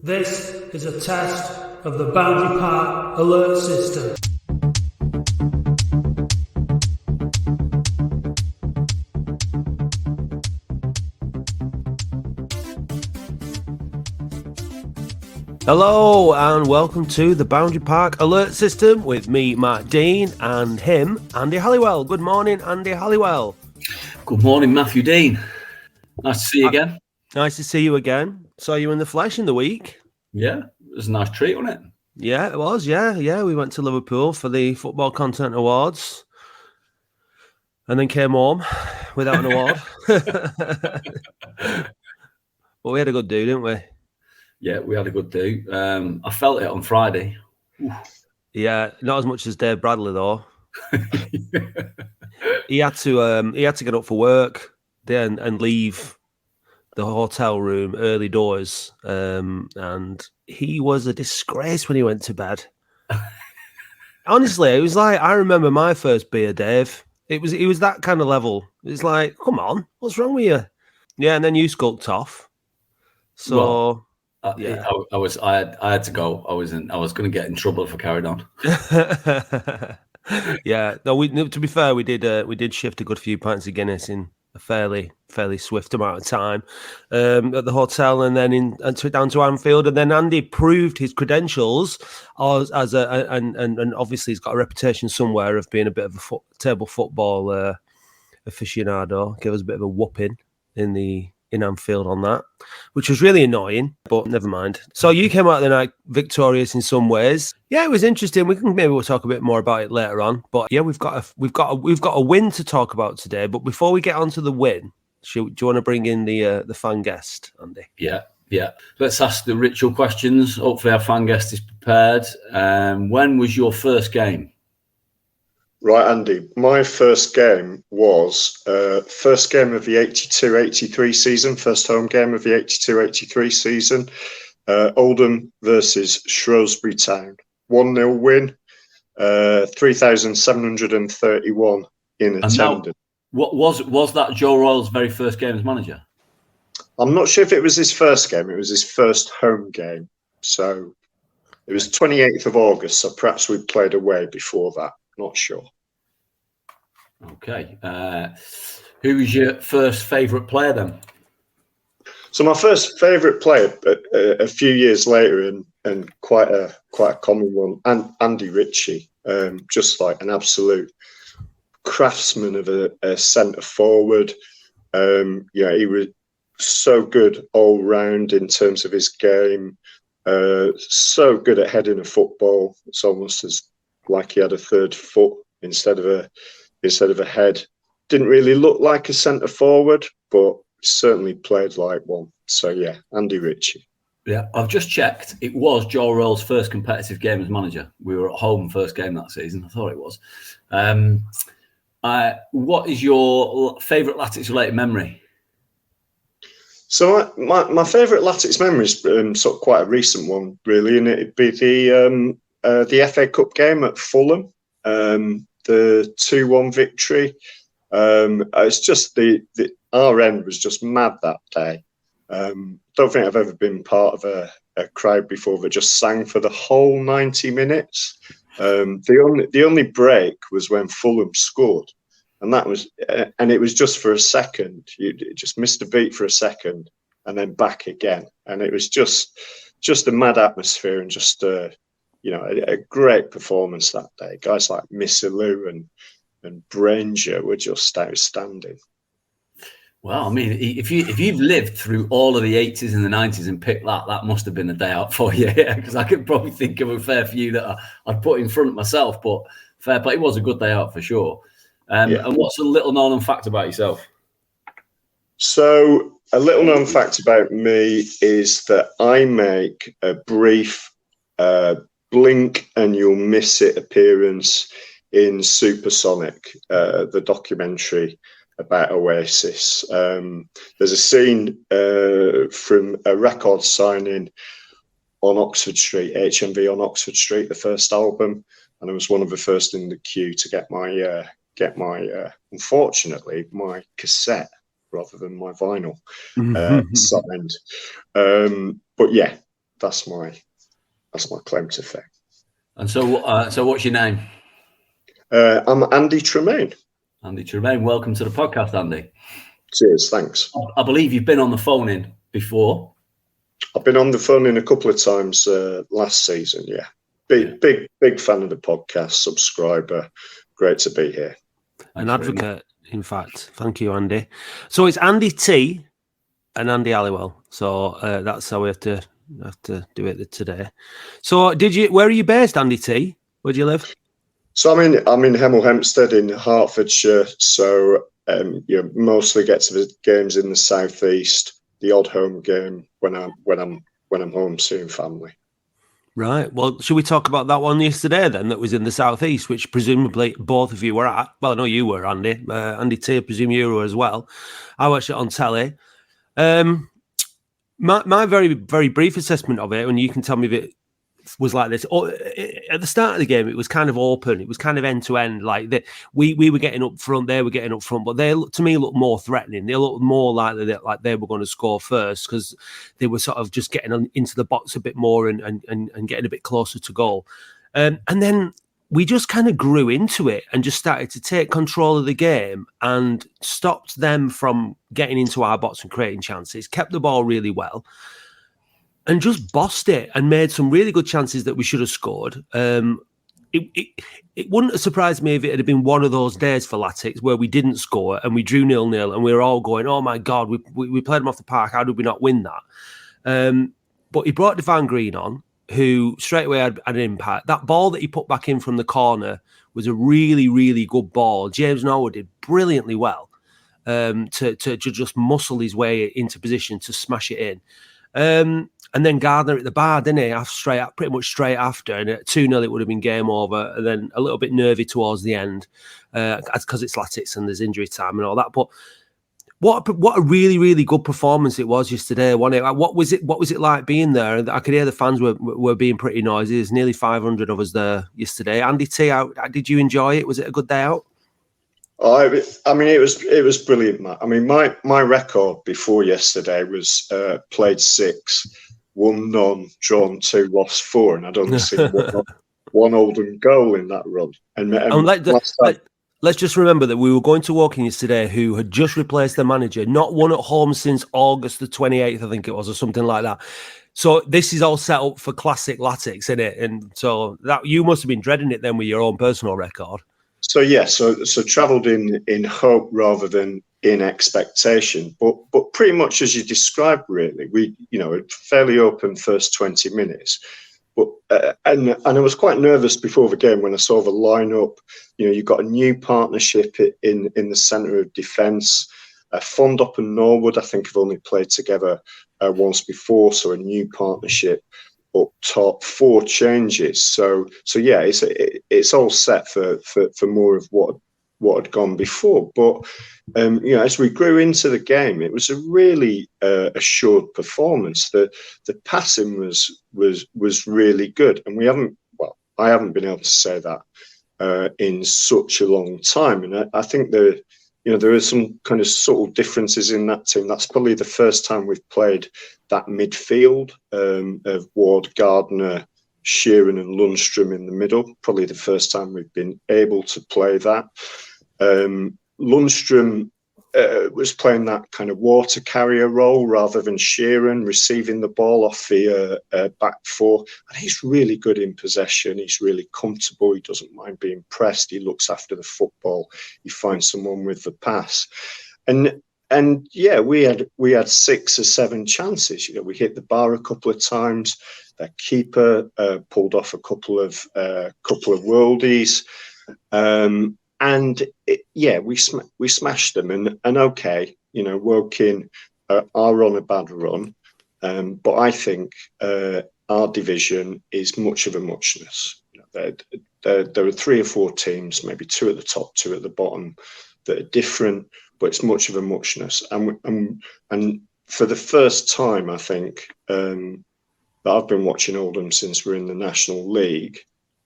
This is a test of the Boundary Park alert system. Hello and welcome to the Boundary Park Alert System with me, Matt Dean, and him, Andy Halliwell. Good morning, Andy Halliwell. Good morning, Matthew Dean. Nice to see you again. Nice to see you again. Saw you in the flesh in the week. Yeah, it was a nice treat, wasn't it? Yeah, it was. Yeah. We went to Liverpool for the Football Content Awards and then came home without an award. But we had a good do, didn't we? Yeah, we had a good do. I felt it on Friday. Oof. Yeah, not as much as Dave Bradley though. He had to get up for work then and leave the hotel room early doors, and he was a disgrace when he went to bed. Honestly, it was like I remember my first beer, Dave. It was that kind of level. It's like, come on, what's wrong with you? Yeah, and then you skulked off. So yeah, I had to go. I was going to get in trouble if I carried on. Yeah, no. To be fair, we did shift a good few pints of Guinness in a fairly swift amount of time at the hotel, and then down to Anfield, and then Andy proved his credentials and obviously he's got a reputation somewhere of being a bit of a table football aficionado. Gave us a bit of a whooping in Anfield on that, which was really annoying, but never mind. So you came out of the night victorious in some ways. Yeah, it was interesting. We'll talk a bit more about it later on. But yeah, we've got a win to talk about today. But before we get on to the win, do you want to bring in the fan guest, Andy? Yeah. Let's ask the ritual questions. Hopefully our fan guest is prepared. When was your first game? Right, Andy, my first game was first game of the 82-83 season, first home game of the 82-83 season, Oldham versus Shrewsbury Town. 1-0 win, 3,731 in attendance. Now, what was that Joe Royle's very first game as manager? I'm not sure if it was his first game. It was his first home game. So it was 28th of August, so perhaps we played away before that. Not sure. Okay. Who was your first favourite player then? So my first favourite player, a few years later, and quite a common one, Andy Ritchie. Just like an absolute craftsman of a centre forward. He was so good all round in terms of his game. So good at heading a football. It's almost as like he had a third foot instead of a head. Didn't really look like a centre forward, but certainly played like one. So yeah, Andy Ritchie. Yeah, I've just checked. It was Joe Royle's first competitive game as manager. We were at home first game that season. I thought it was. What is your favourite Latics related memory? So my favourite Latics memory is sort of quite a recent one, really, and it'd be the FA Cup game at Fulham. The 2-1 victory. It's just our end was just mad that day. Don't think I've ever been part of a crowd before that just sang for the whole 90 minutes. The only break was when Fulham scored, and it was just for a second. You just missed a beat for a second, and then back again, and it was just a mad atmosphere and just a great performance that day. Guys like Missilou and Branger were just outstanding. Well, I mean, if you've lived through all of the 80s and the 90s and picked that must have been a day out for you. Yeah, because I could probably think of a fair few that I'd put in front of myself. But fair play, it was a good day out for sure. And what's a little known fact about yourself? So a little known fact about me is that I make a brief blink and you'll miss it appearance in Supersonic, the documentary about Oasis. There's a scene from a record signing on Oxford Street, HMV on Oxford Street, the first album, and I was one of the first in the queue to get my unfortunately my cassette rather than my vinyl signed. But yeah, that's my claim to fame. And so what's your name? I'm Andy Tremaine. Andy Tremaine. Welcome to the podcast, Andy. Cheers, thanks. I believe you've been on the phone in before. I've been on the phone in a couple of times last season. Yeah, big fan of the podcast. Subscriber. Great to be here. An advocate, in fact. Thank you, Andy. So it's Andy T and Andy Halliwell. So that's how we have to do it today. So where are you based, Andy T? Where do you live? So I'm in Hemel Hempstead in Hertfordshire. So you mostly get to the games in the southeast. The odd home game when I'm home seeing family. Right. Well, should we talk about that one yesterday then? That was in the southeast, which presumably both of you were at. Well, I know you were, Andy. Andy T, I presume you were as well. I watched it on telly. My very, very brief assessment of it, and you can tell me if it was like this. At the start of the game, it was kind of open. It was kind of end to end. Like we were getting up front, they were getting up front, but they to me looked more threatening. They looked more likely that like they were going to score first because they were sort of just getting into the box a bit more and getting a bit closer to goal. And then we just kind of grew into it and just started to take control of the game and stopped them from getting into our box and creating chances. Kept the ball really well. And just bossed it and made some really good chances that we should have scored. It wouldn't have surprised me if it had been one of those days for Latics where we didn't score and we drew 0-0 and we were all going, oh my God, we played them off the park. How did we not win that? But he brought Devon Green on, who straight away had an impact. That ball that he put back in from the corner was a really, really good ball. James Noah did brilliantly well to just muscle his way into position to smash it in. And then Gardner at the bar, didn't he? Pretty much straight after. And at 2-0, it would have been game over. And then a little bit nervy towards the end because it's Latics and there's injury time and all that. But what a really, really good performance it was yesterday, wasn't it? Like, what was it like being there? I could hear the fans were being pretty noisy. There's nearly 500 of us there yesterday. Andy T, did you enjoy it? Was it a good day out? I mean, it was brilliant, Matt. I mean, my record before yesterday was played 6, won none, drawn 2, lost 4, and I'd only seen one Oldham goal in that run. And let's just remember that we were going to Woking today, who had just replaced their manager, not won at home since August the 28th, I think it was, or something like that. So this is all set up for classic Latics, isn't it? And so that you must have been dreading it then with your own personal record. So yeah, so travelled in hope rather than in expectation, but pretty much as you described, really. We fairly open first 20 minutes, but and I was quite nervous before the game when I saw the lineup. You've got a new partnership in the centre of defence. Fondop and Norwood, I think, have only played together once before, so a new partnership. Up top, 4 changes. So yeah, it's all set for more of what had gone before. But as we grew into the game, it was a really assured performance. The passing was really good, and I haven't been able to say that in such a long time. And I think there are some kind of subtle differences in that team. That's probably the first time we've played that midfield of Ward, Gardner, Sheeran and Lundstrom in the middle. Probably the first time we've been able to play that. Lundstrom was playing that kind of water carrier role rather than Sheeran receiving the ball off the back 4. And he's really good in possession. He's really comfortable. He doesn't mind being pressed. He looks after the football. He finds someone with the pass. And yeah, we had 6 or 7 chances. We hit the bar a couple of times. Their keeper pulled off a couple of worldies. And we smashed them. And okay, Woking are on a bad run, but I think our division is much of a muchness. There are 3 or 4 teams, maybe 2 at the top, 2 at the bottom, that are different, but it's much of a muchness. And for the first time, I think that I've been watching Oldham since we're in the National League,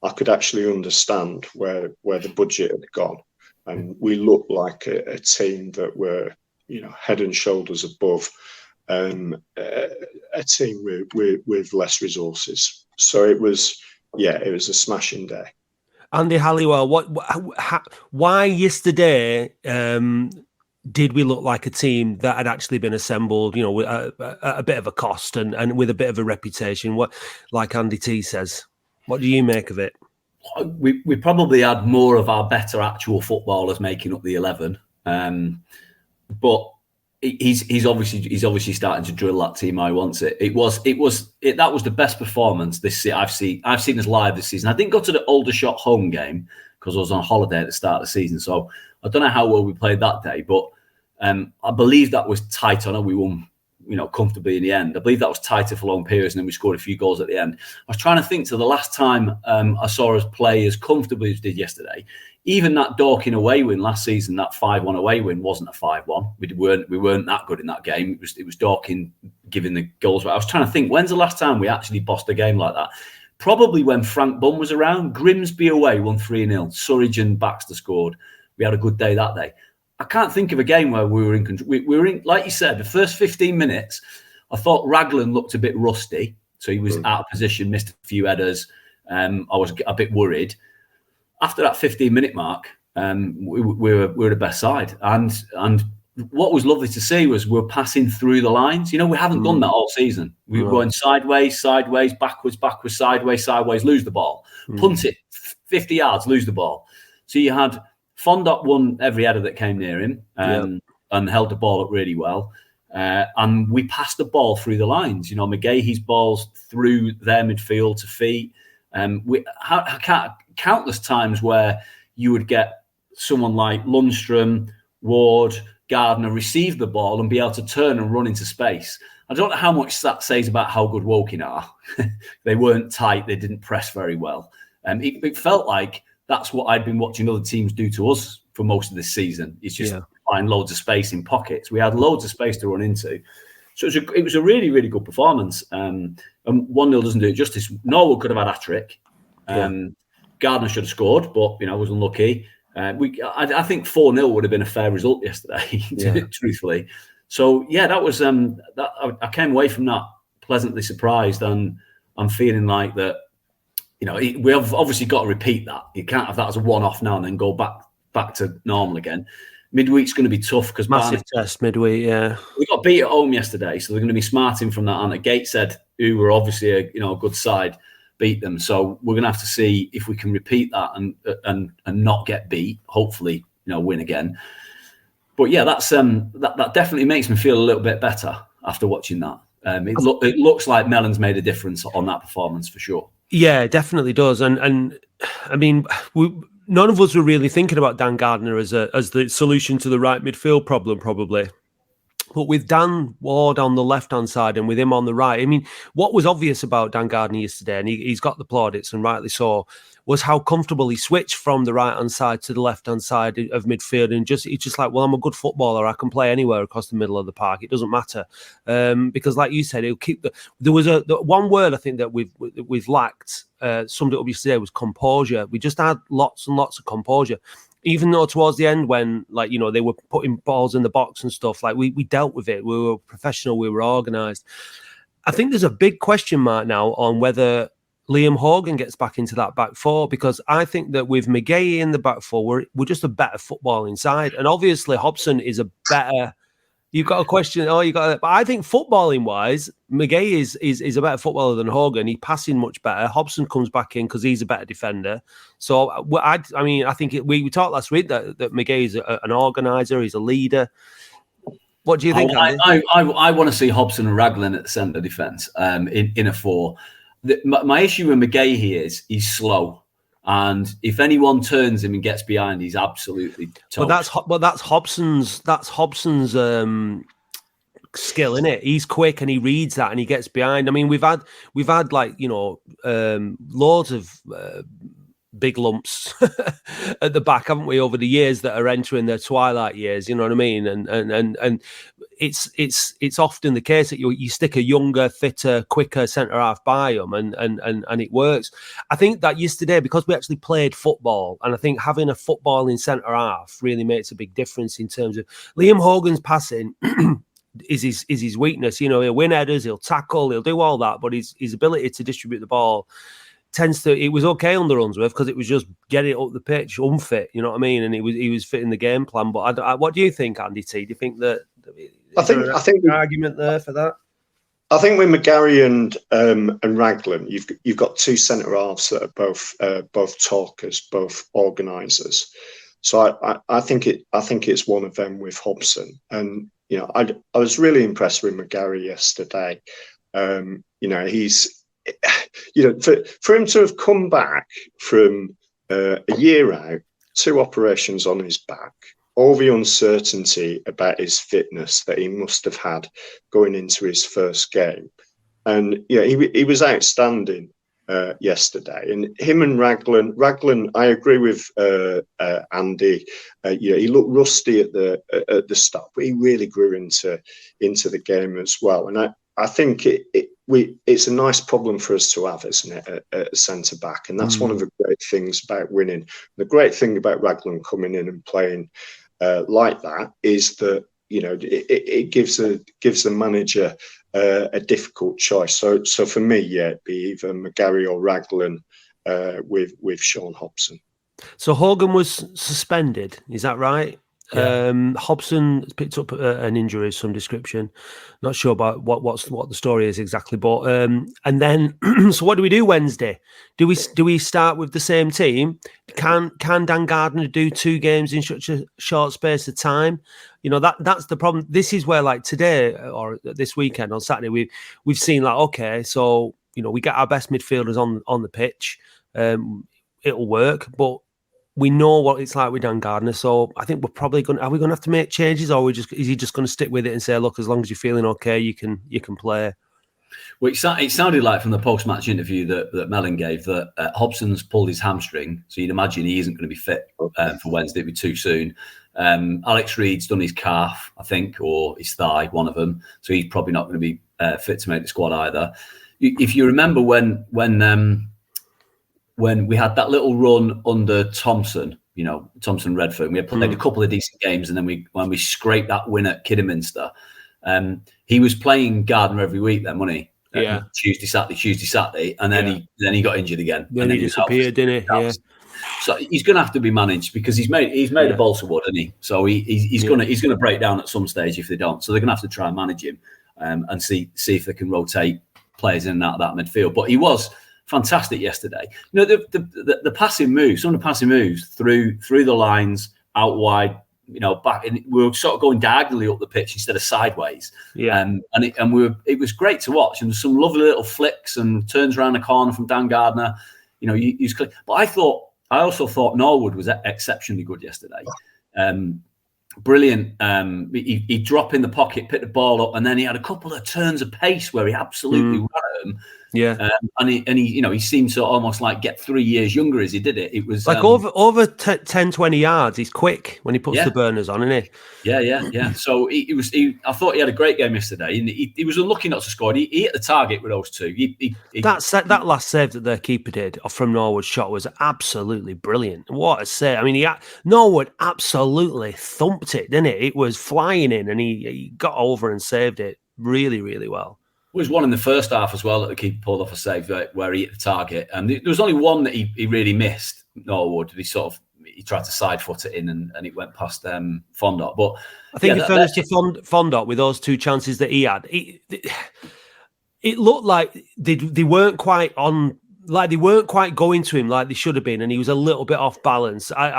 I could actually understand where the budget had gone, and we looked like a team that were, head and shoulders above a team with less resources. So it was a smashing day. Andy Halliwell, why yesterday did we look like a team that had actually been assembled, with a bit of a cost and with a bit of a reputation? What, like Andy T says, what do you make of it? We probably had more of our better actual footballers making up the 11, but he's obviously starting to drill that team how he wants it. That was the best performance I've seen us live this season. I didn't go to the Aldershot home game because I was on holiday at the start of the season, so I don't know how well we played that day, but I believe that was tight. I know we won, comfortably in the end. I believe that was tighter for long periods, and then we scored a few goals at the end. I was trying to think to the last time I saw us play as comfortably as we did yesterday. Even that Dorking away win last season, that 5-1 away win, wasn't a 5-1. We weren't that good in that game. It was Dorking giving the goals. I was trying to think, when's the last time we actually bossed a game like that? Probably when Frank Bunn was around. Grimsby away won 3-0. Surridge and Baxter scored. We had a good day that day. I can't think of a game where we were in control. We were in, like you said, the first 15 minutes, I thought Raglan looked a bit rusty. So he was out of position, missed a few headers. I was a bit worried. After that 15-minute mark, we were the best side. And what was lovely to see was we were passing through the lines. We haven't done that all season. We were going sideways, backwards, sideways, lose the ball. Punt it 50 yards, lose the ball. So you had Fondop won every header that came near him and held the ball up really well. And we passed the ball through the lines. McGahee's balls through their midfield to feet. Countless times where you would get someone like Lundstrom, Ward, Gardner receive the ball and be able to turn and run into space. I don't know how much that says about how good Woking are. They weren't tight. They didn't press very well. It felt like that's what I'd been watching other teams do to us for most of this season. It's just find loads of space in pockets. We had loads of space to run into. So it was a really, really good performance. And 1-0 doesn't do it justice. Norwood could have had a hat-trick. Gardner should have scored, but was unlucky. I think 4-0 would have been a fair result yesterday, truthfully. So that was I came away from that pleasantly surprised, and I'm feeling like that. We have obviously got to repeat that. You can't have that as a one-off now and then go back to normal again. Midweek's going to be tough because massive test midweek. Yeah, we got beat at home yesterday, so they're going to be smarting from that. And Gateshead, who were obviously a good side, beat them. So we're going to have to see if we can repeat that and not get beat. Hopefully, win again. But that's that definitely makes me feel a little bit better after watching that. It looks like Mellon's made a difference on that performance for sure. Yeah, it definitely does. And I mean, none of us were really thinking about Dan Gardner as the solution to the right midfield problem, probably. But with Dan Ward on the left-hand side and with him on the right, I mean, what was obvious about Dan Gardner yesterday, and he's got the plaudits, and rightly so, was how comfortable he switched from the right-hand side to the left-hand side of midfield. And he's just like, well, I'm a good footballer. I can play anywhere across the middle of the park. It doesn't matter. Because like you said, he'll keep there was the one word I think that we've lacked, summed it up yesterday, was composure. We just had lots and lots of composure. Even though towards the end when, they were putting balls in the box and stuff, we dealt with it. We were professional. We were organised. I think there's a big question mark now on whether Liam Hogan gets back into that back four, because I think that with McGahey in the back four, we're just a better footballing side. And obviously Hobson is a better... You've got a question. But I think footballing wise, McGahey is a better footballer than Hogan. He's passing much better. Hobson comes back in because he's a better defender. So I think we talked last week that McGahey is an organizer. He's a leader. What do you think, Andy? I want to see Hobson and Raglan at the centre defence in a four. My issue with McGahey is he's slow. And if anyone turns him and gets behind, he's absolutely toast. But that's Hobson's skill, isn't it? He's quick and he reads that and he gets behind. I mean, we've had loads of big lumps at the back, haven't we, over the years that are entering their twilight years? You know what I mean? And it's often the case that you stick a younger, fitter, quicker centre half by them, and it works. I think that yesterday, because we actually played football, and I think having a footballing centre half really makes a big difference in terms of Liam Hogan's passing. is his weakness. You know, he'll win headers, he'll tackle, he'll do all that, but his ability to distribute the ball tends to. It was okay under Unsworth because it was just get it up the pitch, unfit. You know what I mean? And he was fitting the game plan. But what do you think, Andy T? Do you think that? I think an argument there for that. I think with McGarry and Raglan, you've got two centre halves that are both talkers, both organisers. So I think it's one of them with Hobson. And you know, I was really impressed with McGarry yesterday. You know, he's, you know, for him to have come back from a year out, 2 operations on his back, all the uncertainty about his fitness that he must have had going into his first game. And yeah, he was outstanding yesterday. And him and Raglan, I agree with Andy. You know, he looked rusty at the start, but he really grew into the game as well. And I think it's a nice problem for us to have, isn't it, at centre back? And that's one of the great things about winning. The great thing about Raglan coming in and playing like that is that, you know, it gives the manager a difficult choice. So for me, yeah, it'd be either McGarry or Raglan with Sean Hobson. So Hogan was suspended, is that right? Yeah. Hobson picked up an injury of some description. Not sure about what the story is exactly, but and then so what do we do Wednesday? Do we start with the same team? Can Dan Gardner do 2 games in such a short space of time? You know, that's the problem. This is where, like, today or this weekend on Saturday, we've seen, like, okay, so, you know, we get our best midfielders on the pitch. It'll work, but we know what it's like with Dan Gardner, so I think we're probably going to have to make changes, or is he just going to stick with it and say, look, as long as you're feeling okay, you can play? Well, it sounded like from the post-match interview that Mellon gave that Hobson's pulled his hamstring, so you'd imagine he isn't going to be fit for Wednesday. It'd be too soon. Alex Reed's done his calf, I think, or his thigh, one of them, so he's probably not going to be fit to make the squad either. If you remember when we had that little run under Thompson, you know, Thompson Redfern, we had played a couple of decent games, and then when we scraped that win at Kidderminster, he was playing Gardner every week then, wasn't he? Yeah. Tuesday, Saturday, and then he got injured again. Then he disappeared, didn't he? Yeah. So he's going to have to be managed because he's made a balsa wood, isn't he? So he's going to break down at some stage if they don't. So they're going to have to try and manage him and see if they can rotate players in and out of that midfield. But he was fantastic yesterday. You know, the passing moves, some of the passing moves through the lines, out wide, you know, back, and we were sort of going diagonally up the pitch instead of sideways. Yeah, it was great to watch, and there's some lovely little flicks and turns around the corner from Dan Gardner. You know, but I also thought Norwood was exceptionally good yesterday. Brilliant. He'd drop in the pocket, pick the ball up, and then he had a couple of turns of pace where he absolutely ran at him. Yeah, and he, you know, he seemed to almost like get 3 years younger as he did it. It was like over 10, 20 yards. He's quick when he puts the burners on, isn't he? Yeah. So I thought he had a great game yesterday, and he was unlucky not to score. He hit the target with those 2. That last save that their keeper did from Norwood's shot was absolutely brilliant. What a save! I mean, Norwood absolutely thumped it, didn't it? It was flying in, and he got over and saved it really, really well. There was one in the first half as well that the keeper pulled off a save where he hit the target. And there was only one that he really missed, Norwood. He tried to side foot it in and it went past Fondot. But I think he finished Fondot with those 2 chances that he had. It looked like they weren't quite on, like they weren't quite going to him like they should have been, and he was a little bit off balance. I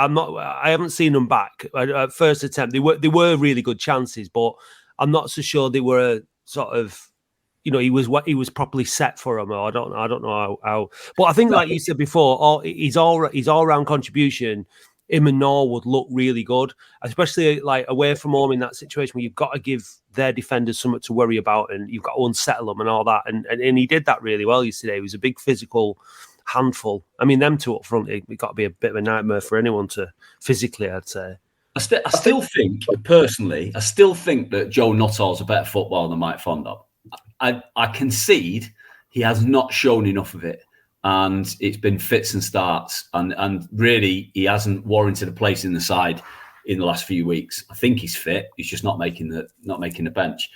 haven't seen them back at first attempt. They were really good chances, but I'm not so sure they were sort of, you know, he was properly set for him. I don't know how. But I think, like you said before, his all-round contribution, him and Norwood look really good, especially like away from home in that situation where you've got to give their defenders something to worry about, and you've got to unsettle them and all that. And he did that really well yesterday. He was a big physical handful. I mean, them 2 up front, it got to be a bit of a nightmare for anyone to physically, I'd say. I still think that Joe Nuttall's a better footballer than Mike Fondot. I concede he has not shown enough of it, and it's been fits and starts, and really he hasn't warranted a place in the side in the last few weeks. I think he's fit. He's just not making the bench.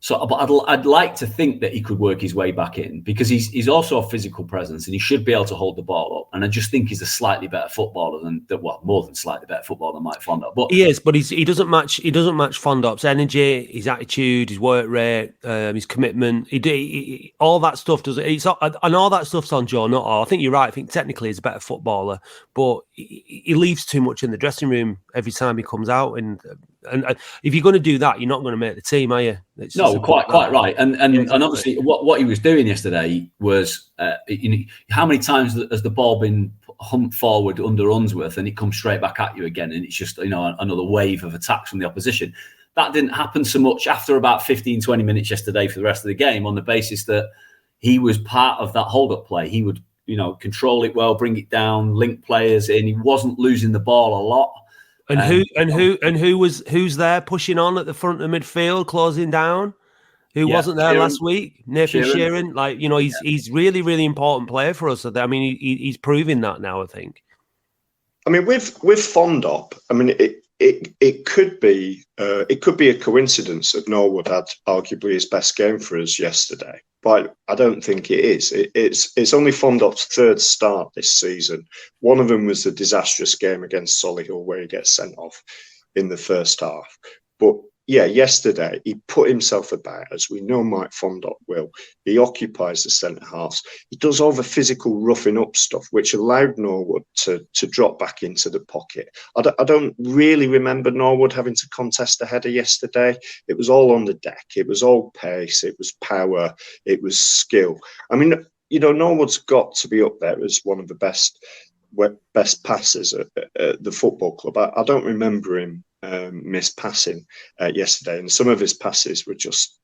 So, but I'd like to think that he could work his way back in, because he's also a physical presence and he should be able to hold the ball up. And I just think he's a slightly better footballer more than slightly better footballer than Mike Fondop. But he is, but he doesn't match Fondop's energy, his attitude, his work rate, his commitment. He all that stuff does. And all that stuff's on Joe Nuttall. I think you're right. I think technically he's a better footballer, but he leaves too much in the dressing room every time he comes out. And if you're going to do that, you're not going to make the team, are you? No, quite right. And obviously, what he was doing yesterday was, how many times has the ball been humped forward under Unsworth and it comes straight back at you again, and it's just another wave of attacks from the opposition. That didn't happen so much after about 15, 20 minutes yesterday for the rest of the game, on the basis that he was part of that hold-up play. He would control it well, bring it down, link players in. He wasn't losing the ball a lot. Who's there pushing on at the front of midfield, closing down? Who wasn't there last week? Nathan Sheeran. He's really, really important player for us. I mean, he's proving that now, I think. I mean, with Fondop, I mean, it could be a coincidence that Norwood had arguably his best game for us yesterday, but I don't think it is. It's only Fondop's third start this season. One of them was the disastrous game against Solihull where he gets sent off in the first half. But yeah, yesterday he put himself about, as we know Mike Fondop will. He occupies the centre halves. He does all the physical roughing up stuff, which allowed Norwood to drop back into the pocket. I don't really remember Norwood having to contest a header yesterday. It was all on the deck. It was all pace. It was power. It was skill. I mean, Norwood's got to be up there as one of the best passers at the football club. I don't remember him miss passing yesterday, and some of his passes were just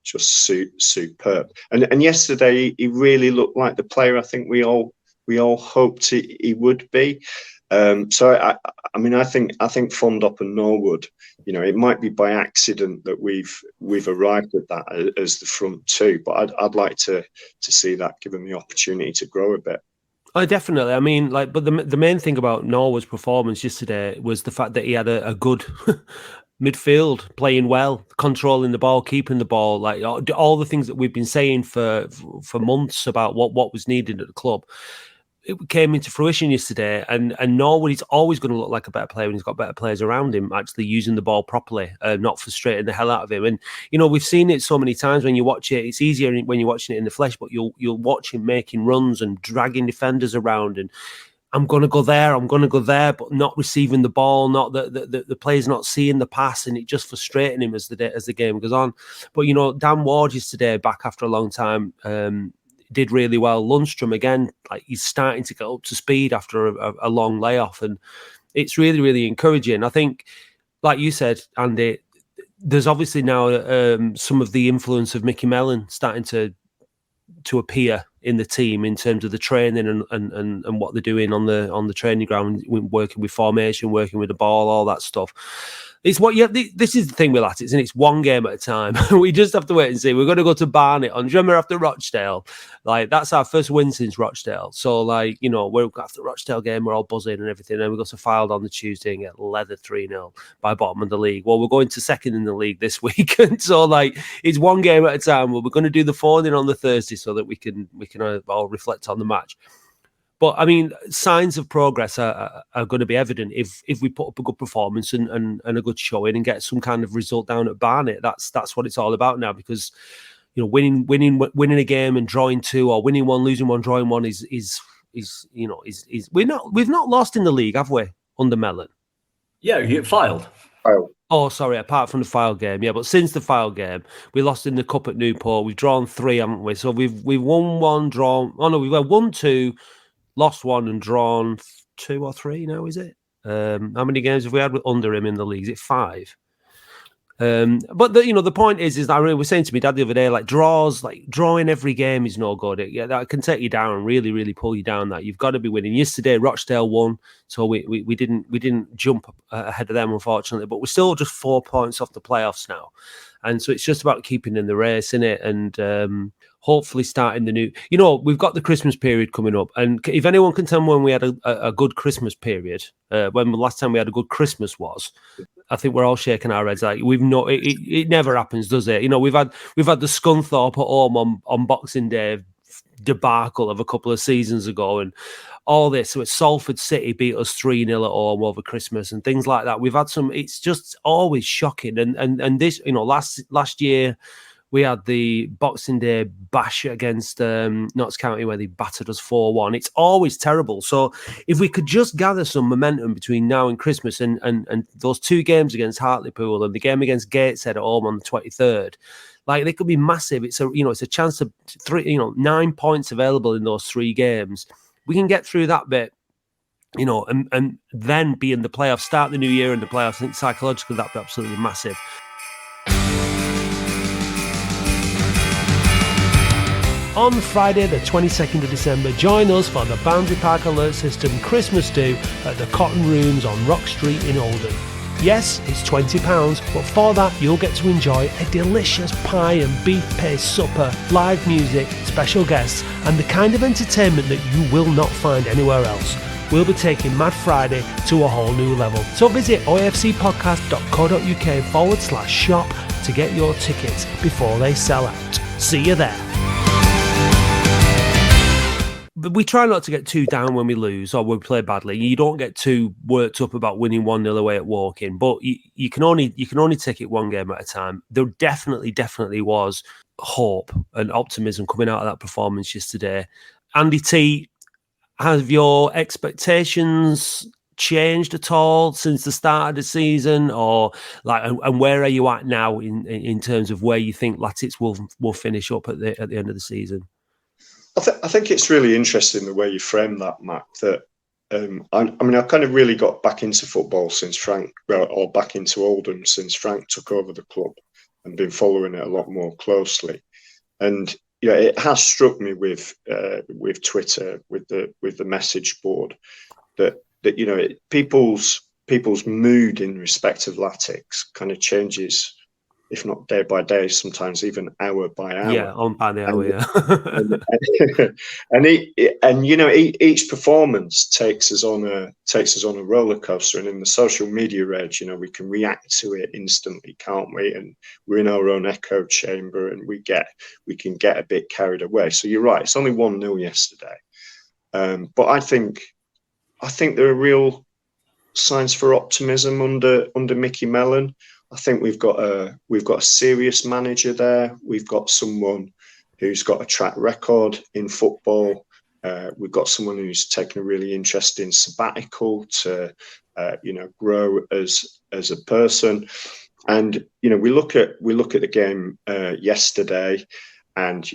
superb. And yesterday he really looked like the player I think we all hoped he would be. So I mean I think Fondop and Norwood, it might be by accident that we've arrived at that as the front two, but I'd like to see that given the opportunity to grow a bit. Oh, definitely. I mean, but the main thing about Norwood's performance yesterday was the fact that he had a good midfield, playing well, controlling the ball, keeping the ball, like all the things that we've been saying for months about what was needed at the club. It came into fruition yesterday, and Norwood is always going to look like a better player when he's got better players around him, actually using the ball properly, not frustrating the hell out of him. And we've seen it so many times when you watch it. It's easier when you're watching it in the flesh, but you'll watch him making runs and dragging defenders around, and I'm going to go there, but not receiving the ball, not the player's not seeing the pass, and it just frustrating him as the game goes on. But Dan Ward yesterday, back after a long time, did really well. Lundstrom again, he's starting to get up to speed after a long layoff, and it's really, really encouraging. I think, like you said, Andy, there's obviously now some of the influence of Mickey Mellon starting to appear in the team in terms of the training and what they're doing on the training ground, working with formation, working with the ball, all that stuff. It's this is the thing with Latics, and it's one game at a time. We just have to wait and see. We're going to go to Barnet on drummer after Rochdale. That's our first win since Rochdale. So we're after the Rochdale game, we're all buzzing and everything. And we go to Fylde on the Tuesday and get leathered 3-0 by bottom of the league. Well, we're going to second in the league this week. And so it's one game at a time. Well, we're going to do the phoning on the Thursday so that we can all reflect on the match. But I mean, signs of progress are going to be evident if we put up a good performance and a good showing and get some kind of result down at Barnet. That's what it's all about now, because winning a game and drawing two, or winning one, losing one, drawing one is we've not lost in the league, have we, under Mellon? Yeah, you Fylde. Oh, sorry, apart from the Fylde game, yeah. But since the Fylde game, we lost in the Cup at Newport. We've drawn 3, haven't we? So we've won 1, drawn. Oh no, we've won 2. Lost 1 and drawn 2 or 3 now, is it? How many games have we had under him in the league? Is it 5? But the point is that I was saying to my dad the other day, drawing every game is no good. That can take you down and really, really pull you down. That you've got to be winning. Yesterday, Rochdale won, so we didn't jump ahead of them, unfortunately. But we're still just 4 points off the playoffs now, and so it's just about keeping in the race, innit? And hopefully starting the new. We've got the Christmas period coming up, and if anyone can tell me when we had a good Christmas period, when the last time we had a good Christmas was, I think we're all shaking our heads. Like we've not, it never happens, does it? You know, we've had the Scunthorpe at home on Boxing Day debacle of a couple of seasons ago, and all this. So it's Salford City beat us 3-0 at home over Christmas and things like that. We've had some. It's just always shocking. And this, you know, last year we had the Boxing Day bash against Notts County where they battered us 4-1. It's always terrible. So if we could just gather some momentum between now and Christmas and those 2 games against Hartlepool and the game against Gateshead at home on the 23rd, like they could be massive. It's a chance to 9 points available in those 3 games. We can get through that bit, you know, and then be in the playoffs, start the new year in the playoffs. I think psychologically that'd be absolutely massive. On Friday, the 22nd of December, join us for the Boundary Park Alert System Christmas Do at the Cotton Rooms on Rock Street in Oldham. Yes, it's £20, but for that you'll get to enjoy a delicious pie and beef paste supper, live music, special guests, and the kind of entertainment that you will not find anywhere else. We'll be taking Mad Friday to a whole new level. So visit ofcpodcast.co.uk/shop to get your tickets before they sell out. See you there. We try not to get too down when we lose or when we play badly. You don't get too worked up about winning 1-0 away at Woking, but you can only take it one game at a time. There definitely was hope and optimism coming out of that performance yesterday. Andy T, have your expectations changed at all since the start of the season, or and where are you at now in terms of where you think Latics will finish up at the end of the season? I think it's really interesting the way you frame that, Matt. That I kind of really got back into football since or back into Oldham since Frank took over the club, and been following it a lot more closely. And it has struck me with Twitter, with the message board, that people's mood in respect of Latics kind of changes, if not day by day, sometimes even hour by hour. Yeah, on by the hour, and each performance takes us on a roller coaster. And in the social media age, we can react to it instantly, can't we? And we're in our own echo chamber, and we can get a bit carried away. So you're right; it's only 1-0 yesterday, but I think there are real signs for optimism under Mickey Mellon. I think we've got a serious manager there. We've got someone who's got a track record in football. We've got someone who's taken a really interesting sabbatical to, grow as a person. And we look at the game yesterday, and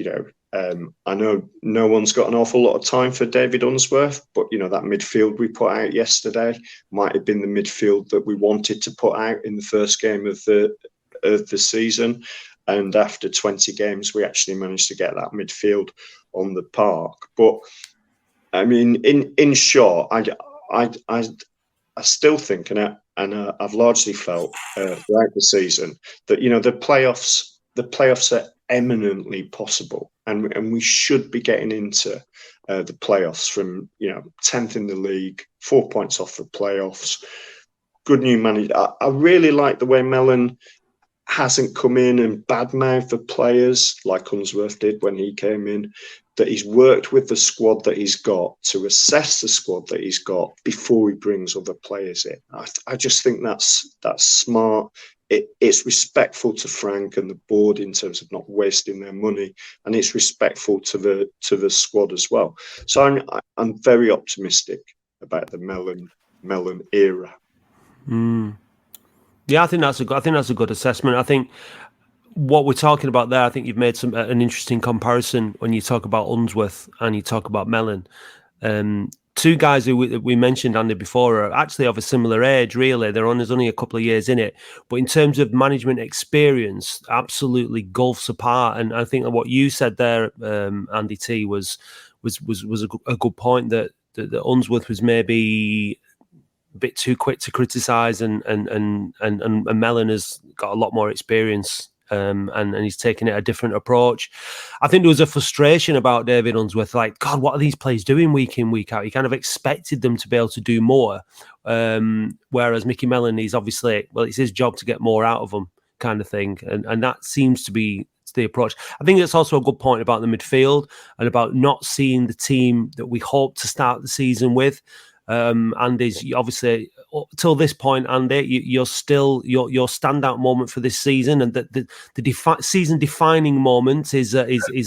I know no one's got an awful lot of time for David Unsworth, but that midfield we put out yesterday might have been the midfield that we wanted to put out in the first game of the season. And after 20 games, we actually managed to get that midfield on the park. But I mean, in short, I still think, and I've largely felt throughout the season that the playoffs are eminently possible, and we should be getting into the playoffs from 10th in the league, 4 points off the playoffs. Good new manager. I really like the way Mellon hasn't come in and badmouthed the players like Unsworth did when he came in. That he's worked with the squad that he's got to assess the squad that he's got before he brings other players in. I just think that's smart. It's respectful to Frank and the board in terms of not wasting their money, and it's respectful to the squad as well. So I'm very optimistic about the Mellon era. Yeah, I think that's a good assessment. I think what we're talking about there, I think you've made an interesting comparison when you talk about Unsworth and you talk about Mellon. Two guys who we mentioned, Andy, before are actually of a similar age, really. There's only a couple of years in it. But in terms of management experience, absolutely gulfs apart. And I think that what you said there, Andy T, was a good point, that Unsworth was maybe a bit too quick to criticise, and Mellon has got a lot more experience and he's taking it a different approach. I think there was a frustration about David Unsworth, like, God, what are these players doing week in, week out? He kind of expected them to be able to do more, whereas Mickey Mellon, he's obviously, well, it's his job to get more out of them, kind of thing, and that seems to be the approach. I think it's also a good point about the midfield and about not seeing the team that we hope to start the season with. Andy's obviously till this point, Andy, you're still your standout moment for this season, and the season defining moment is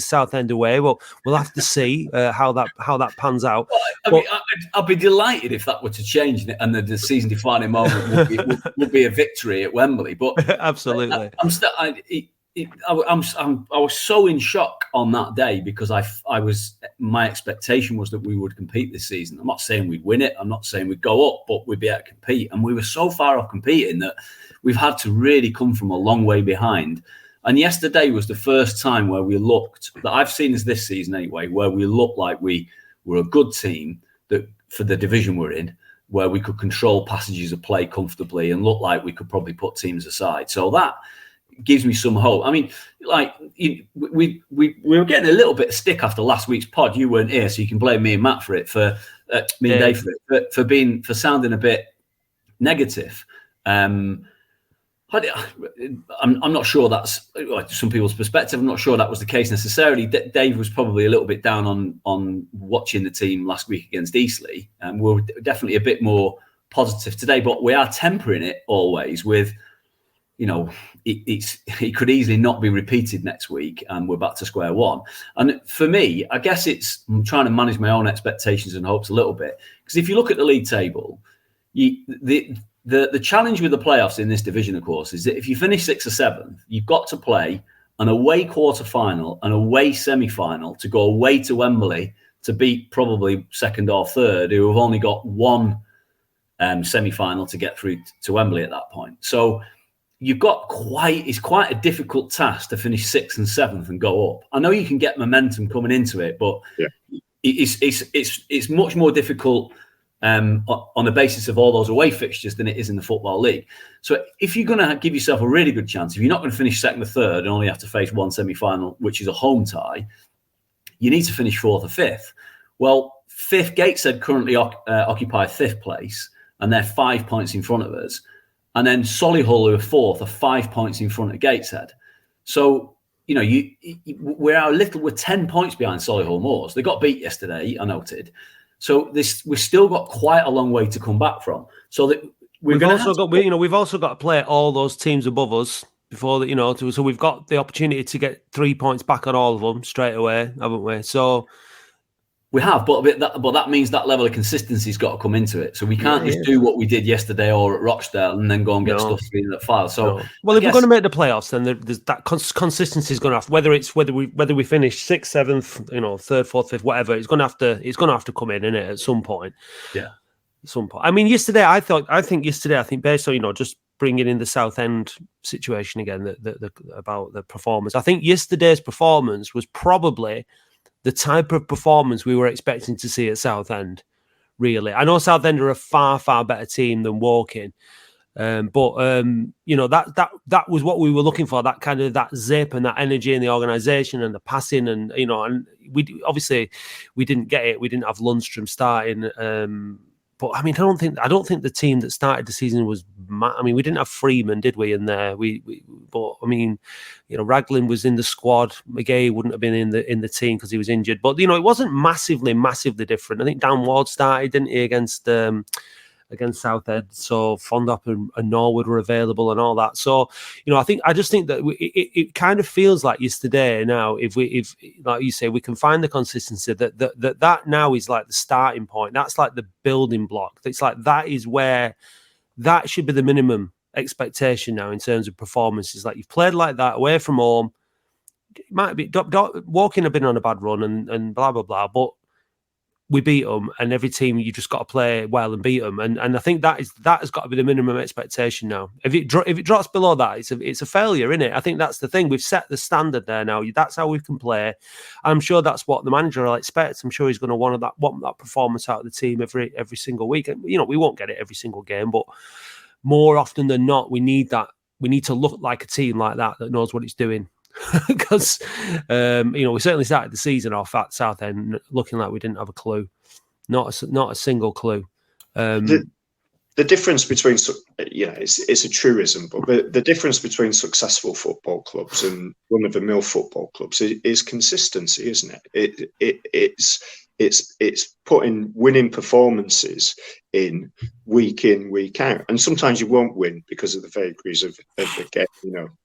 Southend away. Well, we'll have to see how that pans out. Well, I'd be delighted if that were to change, and the season defining moment would be a victory at Wembley. But absolutely, I was so in shock on that day because my expectation was that we would compete this season. I'm not saying we'd win it. I'm not saying we'd go up, but we'd be able to compete. And we were so far off competing that we've had to really come from a long way behind. And yesterday was the first time where we looked, that I've seen as this season anyway, where we looked like we were a good team that for the division we're in, where we could control passages of play comfortably and look like we could probably put teams aside. So that gives me some hope. I mean, like we were getting a little bit of stick after last week's pod. You weren't here, so you can blame me and Matt for it, for Dave for sounding a bit negative. I'm not sure that's some people's perspective. I'm not sure that was the case necessarily. Dave was probably a little bit down on watching the team last week against Eastleigh, and we're definitely a bit more positive today. But we are tempering it always with, it could easily not be repeated next week, and we're back to square one. And for me, I guess I'm trying to manage my own expectations and hopes a little bit, because if you look at the league table, the challenge with the playoffs in this division, of course, is that if you finish 6th or 7th, you've got to play an away quarter-final, an away semi-final, to go away to Wembley to beat probably second or third, who have only got one semi-final to get through to Wembley at that point. So it's quite a difficult task to finish 6th and 7th and go up. I know you can get momentum coming into it, but it's much more difficult on the basis of all those away fixtures than it is in the Football League. So if you're going to give yourself a really good chance, if you're not going to finish 2nd or 3rd and only have to face one semi-final, which is a home tie, you need to finish 4th or 5th. Well, 5th, Gateshead currently occupy 5th place, and they're 5 points in front of us. And then Solihull, who are 4th, are 5 points in front of Gateshead. So, we're 10 points behind Solihull Moors. They got beat yesterday, I noted. So we've still got quite a long way to come back from. So that we've also got to play all those teams above us before that. So we've got the opportunity to get 3 points back on all of them straight away, haven't we? So. We have, but that means that level of consistency's got to come into it. So we can't just do what we did yesterday or at Rochdale and then go and get stuff in that file. So, well, if we're going to make the playoffs, then there's that consistency is going to have. Whether we finish 6th, 7th, 3rd, 4th, 5th, whatever, it's going to have to come in, innit, at some point. Yeah, at some point. I mean, yesterday, I think based on just bringing in the Southend situation again, about the performance. I think yesterday's performance was probably the type of performance we were expecting to see at Southend, really. I know Southend are a far, far better team than Woking, but that was what we were looking for, that kind of that zip and that energy in the organisation and the passing, and and we didn't get it. We didn't have Lundstrom starting, but I mean, I don't think the team that started the season was. I mean, we didn't have Freeman, did we? In there, but I mean, Raglan was in the squad. McGay wouldn't have been in the team because he was injured. But it wasn't massively different. I think Dan Ward started, didn't he, against Southend? So Fondop and Norwood were available and all that. So I just think that it kind of feels like yesterday. Now, if like you say, we can find the consistency that now is like the starting point. That's like the building block. It's like that is where. That should be the minimum expectation now in terms of performances. Like, you've played like that away from home. It might be Woking have been on a bad run and blah blah blah, but we beat them. And every team, you just got to play well and beat them. And I think that has got to be the minimum expectation now. If it drops below that, it's a failure, isn't it? I think that's the thing. We've set the standard there now. That's how we can play. I'm sure that's what the manager will expect. I'm sure he's going to want that performance out of the team every single week. And we won't get it every single game, but more often than not, we need that we need to look like a team like that knows what it's doing. Because we certainly started the season off at Southend looking like we didn't have a clue, not a single clue. The difference between, it's a truism, but the difference between successful football clubs and run-of-the-mill football clubs is consistency, isn't it? It's putting winning performances in, week out, and sometimes you won't win because of the vagaries of the game,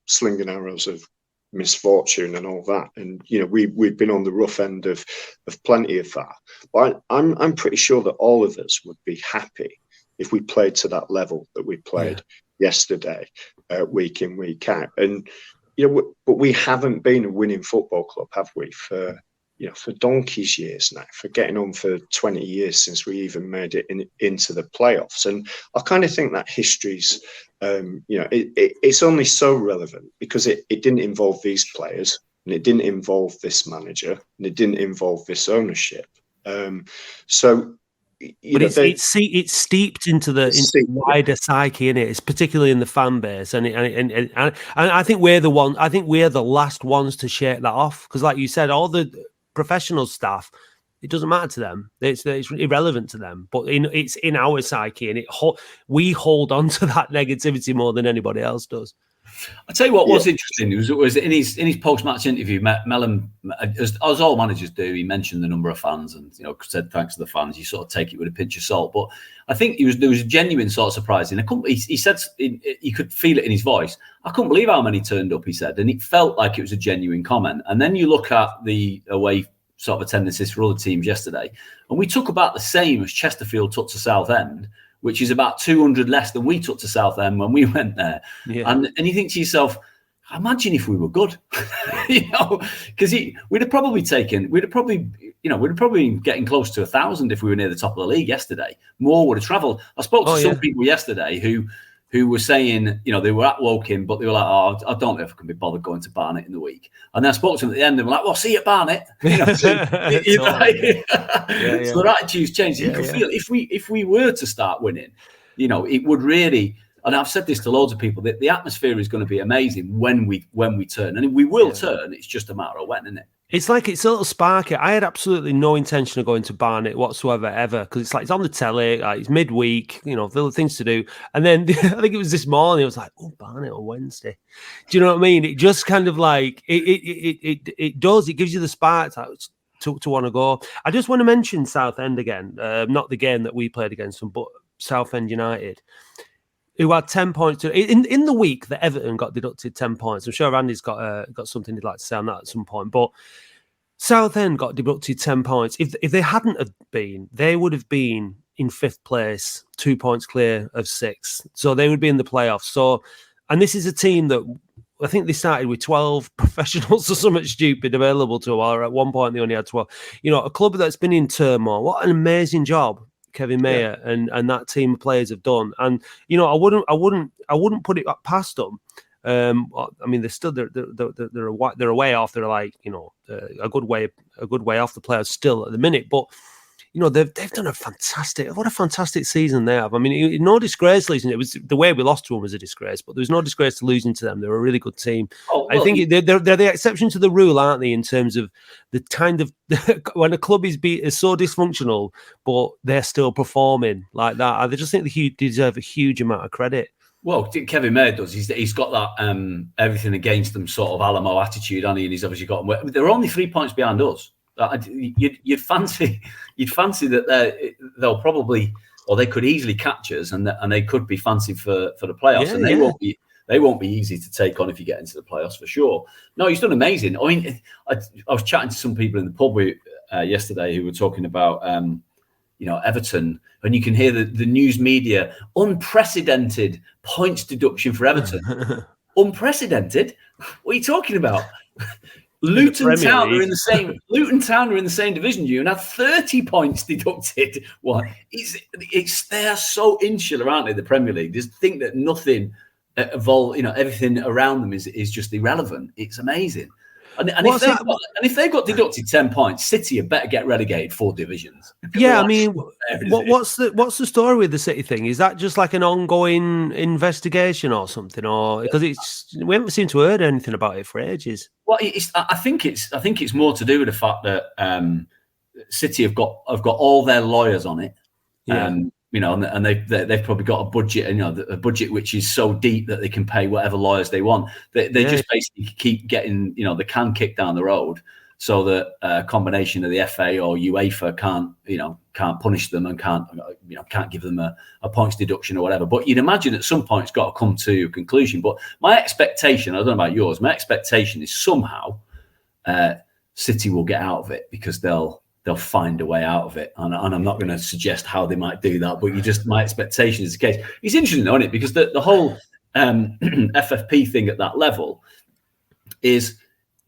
slinging arrows of misfortune and all that, and we've been on the rough end of plenty of that. But I'm pretty sure that all of us would be happy if we played to that level that we played yesterday, week in, week out. And but we haven't been a winning football club, have we, for donkey's years now, for getting on for 20 years since we even made it into the playoffs. And I kind of think that history's, it's only so relevant because it didn't involve these players, and it didn't involve this manager, and it didn't involve this ownership. It's steeped into the wider psyche, innit? It's particularly in the fan base, and I think we're the one. I think we're the last ones to shake that off, because, like you said, all the professional staff, it doesn't matter to them. It's irrelevant to them. But it's in our psyche, and we hold on to that negativity more than anybody else does. I'll tell you what was interesting was in his post-match interview, Mellon, as all managers do, he mentioned the number of fans and said thanks to the fans. You sort of take it with a pinch of salt, but I think there was a genuine sort of surprise. And he said you could feel it in his voice. I couldn't believe how many turned up, he said, and it felt like it was a genuine comment. And then you look at the away sort of attendances for other teams yesterday, and we took about the same as Chesterfield took to Southend, which is about 200 less than we took to Southend when we went there. Yeah. And you think to yourself, imagine if we were good, because we'd have probably been getting close to 1,000 if we were near the top of the league yesterday. More would have travelled. I spoke to some people yesterday who were saying, they were at Woking, but they were like, oh, I don't know if I can be bothered going to Barnet in the week. And then I spoke to them at the end, they were like, well, see you at Barnet. So their attitudes changed. You can feel if we were to start winning, it would really, and I've said this to loads of people, that the atmosphere is going to be amazing when we turn. And we will turn. It's just a matter of when, isn't it? It's like it's a little sparky. I had absolutely no intention of going to Barnet whatsoever, ever, because it's on the telly, it's midweek, there are things to do. And then I think it was this morning, I was like, oh, Barnet on Wednesday. Do you know what I mean? It just kind of like, it does, it gives you the spark to want to go. I just want to mention Southend again, not the game that we played against them, but Southend United, who had 10 points. In the week that Everton got deducted 10 points. I'm sure Andy's got something he'd like to say on that at some point. But Southend got deducted 10 points. If they hadn't have been, they would have been in 5th place, 2 points clear of 6th. So they would be in the playoffs. So, and this is a team that I think they started with 12 professionals or something stupid available to them, or at one point they only had 12. A club that's been in turmoil. What an amazing job Kevin Mayer and that team of players have done, and I wouldn't put it past them. I mean, they're a way off. They're like a good way off the players still at the minute, but they've done a fantastic season they have. I mean, no disgrace losing. It was the way we lost to them was a disgrace, but there was no disgrace to losing to them. They're a really good team. I think they're the exception to the rule, aren't they? In terms of the kind of when a club is so dysfunctional, but they're still performing like that. I just think they deserve a huge amount of credit. Well, Kevin Mayer does. He's got that everything against them sort of Alamo attitude, hasn't he? And he's obviously got them. They're only 3 points behind us. You'd fancy that they'll probably, or they could easily catch us, and they could be fancy for the playoffs, and they won't be easy to take on if you get into the playoffs for sure. No, he's done amazing. I mean, I was chatting to some people in the pub yesterday who were talking about Everton, and you can hear the news media, unprecedented points deduction for Everton. Unprecedented? What are you talking about? Luton Town are in the same division you and have 30 points deducted. What? They're so insular, aren't they? The Premier League. Just think that nothing everything around them is just irrelevant. It's amazing. And if they've got deducted 10 points, City had better get relegated 4 divisions. Yeah, I mean, what's the story with the City thing? Is that just like an ongoing investigation or something, or because we haven't seemed to heard anything about it for ages? Well, I think it's more to do with the fact that City have got all their lawyers on it. Yeah. And they've probably got a budget, a budget which is so deep that they can pay whatever lawyers they want. They just basically keep getting, the can kicked down the road, so that a combination of the FA or UEFA can't punish them and can't give them a points deduction or whatever. But you'd imagine at some point it's got to come to a conclusion. But my expectation, I don't know about yours, my expectation is somehow City will get out of it, because they'll find a way out of it. And I'm not going to suggest how they might do that, but my expectation is the case. It's interesting, though, isn't it? Because the whole FFP thing at that level is,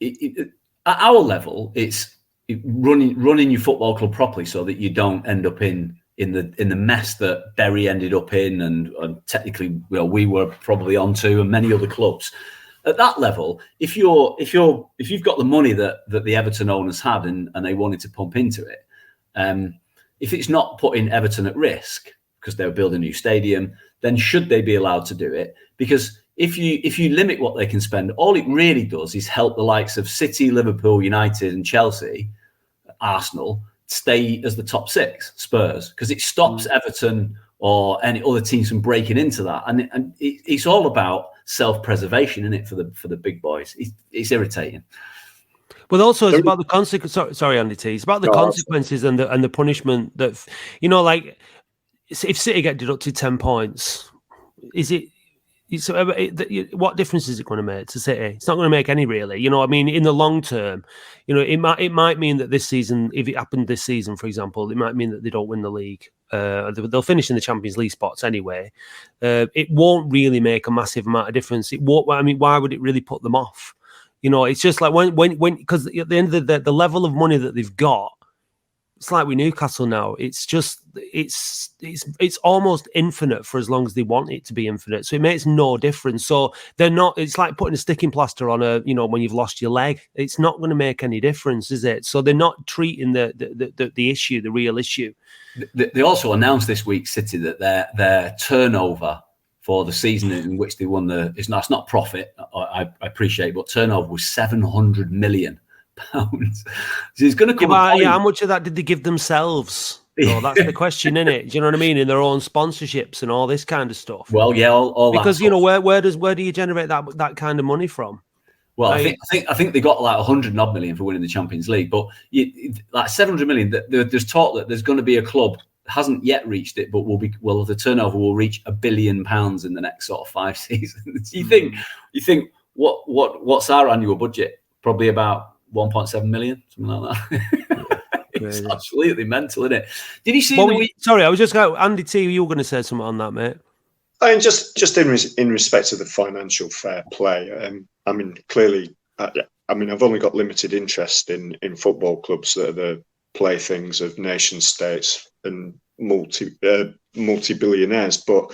at our level, it's running your football club properly so that you don't end up in the mess that Bury ended up in, and technically, we were probably onto, and many other clubs. At that level, if you've got the money that the Everton owners had and they wanted to pump into it, if it's not putting Everton at risk because they were building a new stadium, then should they be allowed to do it? Because if you limit what they can spend, all it really does is help the likes of City, Liverpool, United, and Chelsea, Arsenal, stay as the top 6, Spurs, because it stops Everton or any other teams from breaking into that. And it's all about self-preservation, isn't it, for the big boys? It's irritating. But also, it's about the consequences. Sorry, Andy T. It's about the consequences and the punishment that, like, if City get deducted 10 points, what difference is it going to make to City? It's not going to make any, really. I mean, in the long term, it might mean that this season, if it happened this season, for example, it might mean that they don't win the league. They'll finish in the Champions League spots anyway. It won't really make a massive amount of difference. It won't. I mean, why would it really put them off? It's just like when because at the end of the level of money that they've got, it's like with Newcastle now. It's just it's almost infinite for as long as they want it to be infinite. So it makes no difference. So they're not. It's like putting a sticking plaster on when you've lost your leg. It's not going to make any difference, is it? So they're not treating the issue, the real issue. They also announced this week, City, that their turnover for the season in which they won it's not profit, I appreciate, but turnover was £700 million. So it's going to come. How much of that did they give themselves? That's the question, isn't it? Do you know what I mean? In their own sponsorships and all this kind of stuff. Well, yeah, all because where do you generate that kind of money from? Well, I think they got like 100 odd million for winning the Champions League, but like 700 million. There's talk that there's going to be a club, hasn't yet reached it, but the turnover will reach £1 billion in the next sort of 5 seasons. You think what's our annual budget? Probably about 1.7 million, something like that. It's absolutely mental, isn't it? Did you see? Sorry, I was just going. Andy T, you were going to say something on that, mate. I mean, just in respect of the financial fair play. I mean, clearly, I've only got limited interest in football clubs that are the playthings of nation states and multi-billionaires. But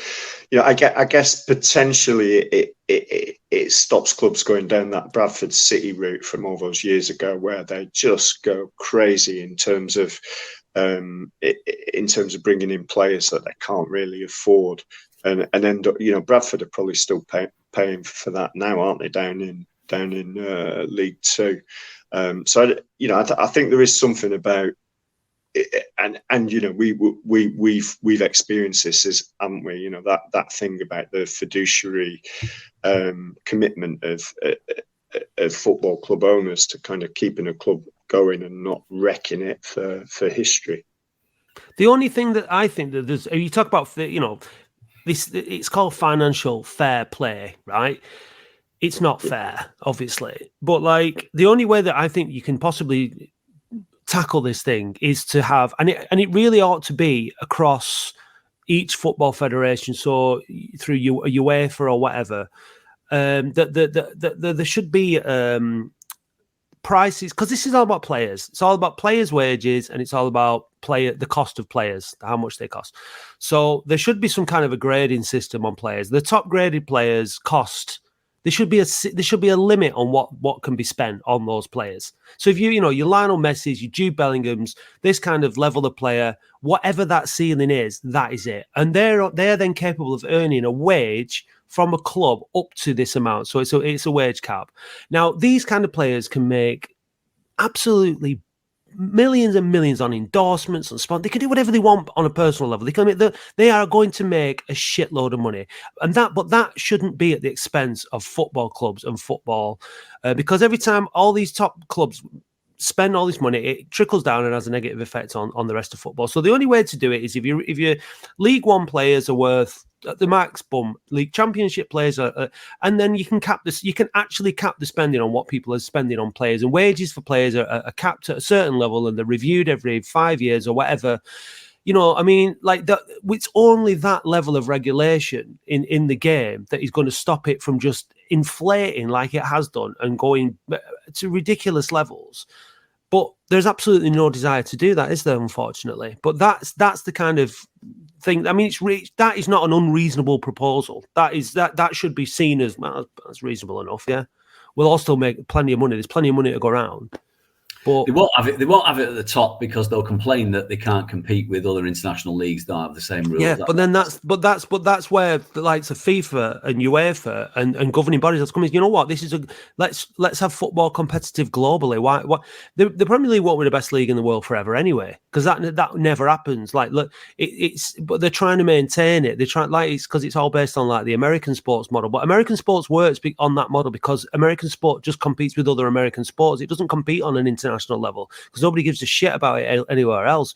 I guess potentially it stops clubs going down that Bradford City route from all those years ago, where they just go crazy in terms of bringing in players that they can't really afford, and end up. Bradford are probably still paying for that now, aren't they? Down in League Two. So I think there is something about. And we've experienced this, haven't we? That thing about the fiduciary commitment of football club owners to kind of keeping a club going and not wrecking it for history. The only thing that I think that there's, you talk about, this, it's called financial fair play, right? It's not fair, obviously, but like the only way that I think you can possibly tackle this thing is to have, and it really ought to be across each football federation. So through UEFA or whatever, that there should be prices, because this is all about players. It's all about players' wages, and it's all about the cost of players, how much they cost. So there should be some kind of a grading system on players. The top graded players cost There should be a limit on what can be spent on those players. So if your Lionel Messi's, your Jude Bellingham's, this kind of level of player, whatever that ceiling is, that is it. And they're then capable of earning a wage from a club up to this amount. So it's a wage cap. Now, these kind of players can make absolutely millions and millions on endorsements and sponsors. They can do whatever they want on a personal level. They are going to make a shitload of money, but that shouldn't be at the expense of football clubs and football, because every time all these top clubs spend all this money, it trickles down and has a negative effect on the rest of football. So the only way to do it is if your League One players are worth the max bump, League Championship players are, and then you can cap this. You can actually cap the spending on what people are spending on players, and wages for players are capped at a certain level, and they're reviewed every 5 years or whatever. I mean, like that. It's only that level of regulation in the game that is going to stop it from just inflating like it has done and going to ridiculous levels. But there's absolutely no desire to do that, is there? Unfortunately, but that's the kind of thing. I mean, that is not an unreasonable proposal. That should be seen as reasonable enough. Yeah, we'll all still make plenty of money. There's plenty of money to go around. But they won't have it. They won't have it at the top because they'll complain that they can't compete with other international leagues that don't have the same rules. Yeah, but that's where the likes of FIFA and UEFA and governing bodies have come in. You know what? This is let's have football competitive globally. Why the Premier League won't be the best league in the world forever anyway, because that never happens. Like, look, but they're trying to maintain it. They're trying, like, it's because it's all based on like the American sports model. But American sports works on that model because American sport just competes with other American sports. It doesn't compete on an international level because nobody gives a shit about it anywhere else.